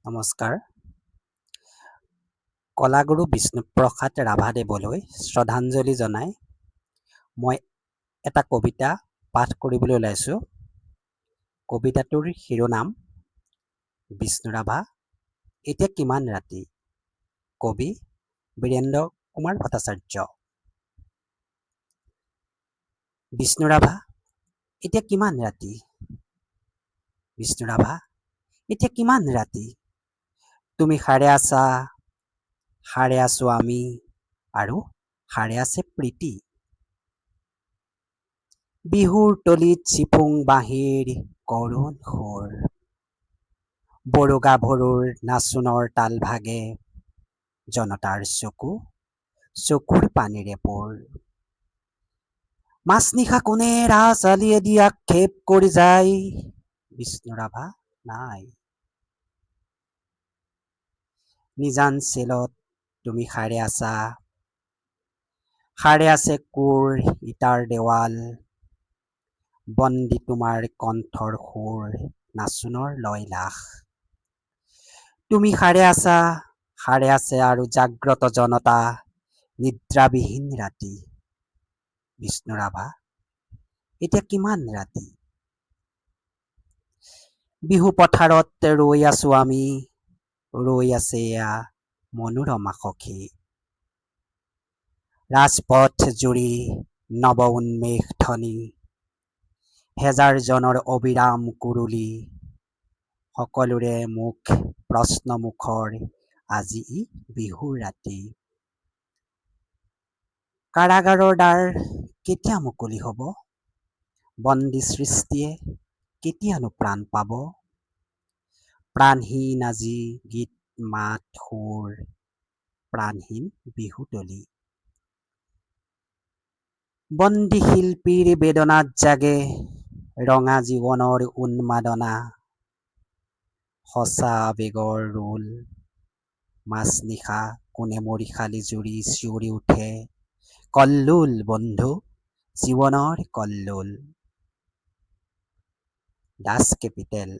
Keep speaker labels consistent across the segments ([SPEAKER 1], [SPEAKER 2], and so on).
[SPEAKER 1] নমস্কাৰ। কলাগুৰু বিষ্ণুপ্ৰসাদ ৰাভাদেৱলৈ শ্ৰদ্ধাঞ্জলি জনাই মই এটা কবিতা পাঠ কৰিবলৈ ওলাইছোঁ। কবিতাটোৰ শিৰোনাম বিষ্ণু ৰাভা এতিয়া কিমান ৰাতি। কবি বীৰেন্দ্ৰ কুমাৰ ভট্টাচাৰ্য। বিষ্ণু ৰাভা এতিয়া কিমান ৰাতি। বিষ্ণু ৰাভা এতিয়া কিমান ৰাতি। তুমি সাৰে আছা, সাৰে আছো আমি, আৰু সাৰে আছে প্ৰীতি। বিহুৰ তলিত চিফুং বাঁহীৰ কৰুণ সুৰ, বড়ো গাভৰুৰ নাচোনৰ তাল ভাগে, জনতাৰ চকুৰ পানীৰে পোৰ। মাজনিশা কোনে ৰাজ আলিয়ে দি আক্ষেপ কৰি যায়, বিষ্ণু ৰাভা নাই। নিজান চেলত তুমি সাৰে আছা, সাৰে আছে কোৰ ইটাৰ দেৱাল, বন্দী তোমাৰ কণ্ঠৰ সুৰ, নাচোনৰ লয়লাস। তুমি সাৰে আছা, সাৰে আছে আৰু জাগ্ৰত জনতা, নিদ্ৰাবিহীন ৰাতি। বিষ্ণু ৰাভা এতিয়া কিমান ৰাতি। বিহু পথাৰত ৰৈ আছো আমি, ৰৈ আছে এয়া মনোৰমা সখী। ৰাজপথ জুৰি নৱ উন্মেষ ধ্বনি, হেজাৰজনৰ অবিৰাম কুৰুলি, সকলোৰে মুখ প্ৰশ্নমুখৰ আজি ই বিহুৰ ৰাতি। কাৰাগাৰৰ দ্বাৰ কেতিয়া মুকলি হব, বন্দী সৃষ্টিয়ে কেতিয়ানো প্ৰাণ পাব। প্ৰাণহীন আজি গীত মাত সুৰ, প্ৰাণহীন বিহুতলী। বন্দী শিল্পীৰ বেদনাত জাগে, ৰঙা জীৱনৰ উন্মাদনা, সঁচা আবেগৰ ৰোল। মাজনিশা কোনে মৰিশালী জুৰি চিঞৰি উঠে, কল্লোল বন্ধু জীৱনৰ কল্লোল। দাস কেপিটেল।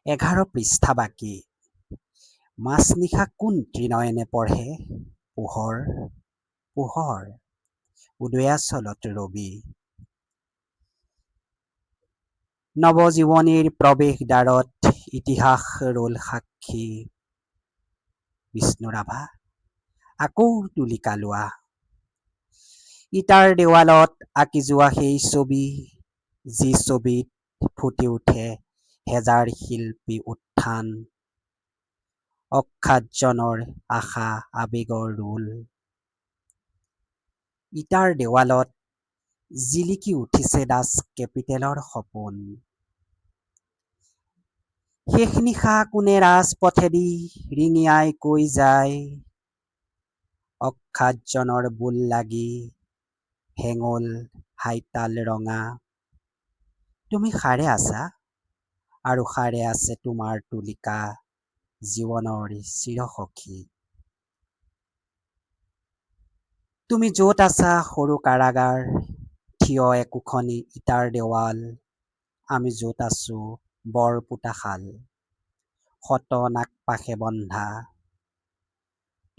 [SPEAKER 1] 11 পৃষ্ঠা বাকী। মাজনিশা কোন ত্ৰিনয়নে পঢ়ে, পোহৰ পোহৰ উদয়াচলত ৰবি। নৱজীৱনীৰ প্ৰৱেশ দ্বাৰত ইতিহাস ৰল সাক্ষী। বিষ্ণু ৰাভা আকৌ তুলিকা লোৱা, ইটাৰ দেৱালত আঁকি যোৱা সেই ছবি, যি ছবিত ফুটি উঠে হেজাৰ শিল্পী উত্থান, অখ্যাতজনৰ আশা আবেগৰ ৰোল। ইটাৰ দেৱালত জিলিকি উঠিছে দাস কেপিটেলৰ সপোন। শেষ নিশা কোনে ৰাজপথেদি ৰিঙিয়াই কৈ যায়, অখ্যাতজনৰ বোল লাগি হেঙুল হাইতাল ৰঙা। তুমি সাৰে আছা, আৰু সাৰে আছে তোমাৰ তুলিকা, জীৱনৰ চিৰসখী। তুমি য'ত আছা সৰু কাৰাগাৰ, থিয় একোখনি ইটাৰ দেৱাল, আমি য'ত আছো বৰপোতা শাল, শত নাগপাশে বন্ধা।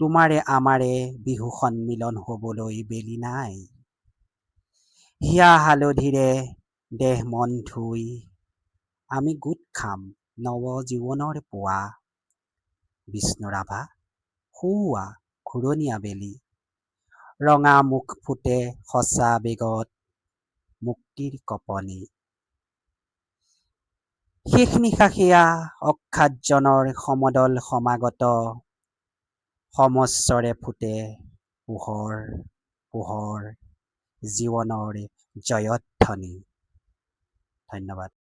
[SPEAKER 1] তোমাৰে আমাৰে বিহু সন্মিলন হবলৈ বেলি নাই, হিয়া হালধিৰে দেহ মন ধুই আমি গোট খাম নৱজীৱনৰ পুৱা। বিষ্ণু ৰাভা শুওৱা ঘূৰণীয়া বেলি, ৰঙা মুখ ফুটে সঁচা আবেগত, মুক্তিৰ কঁপনি। শেষ নিশা সেয়া অখ্যাতজনৰ সমদল সমাগত, সমস্বৰে ফুটে পোহৰ পোহৰ জীৱনৰ জয়ধ্বনি। ধন্যবাদ।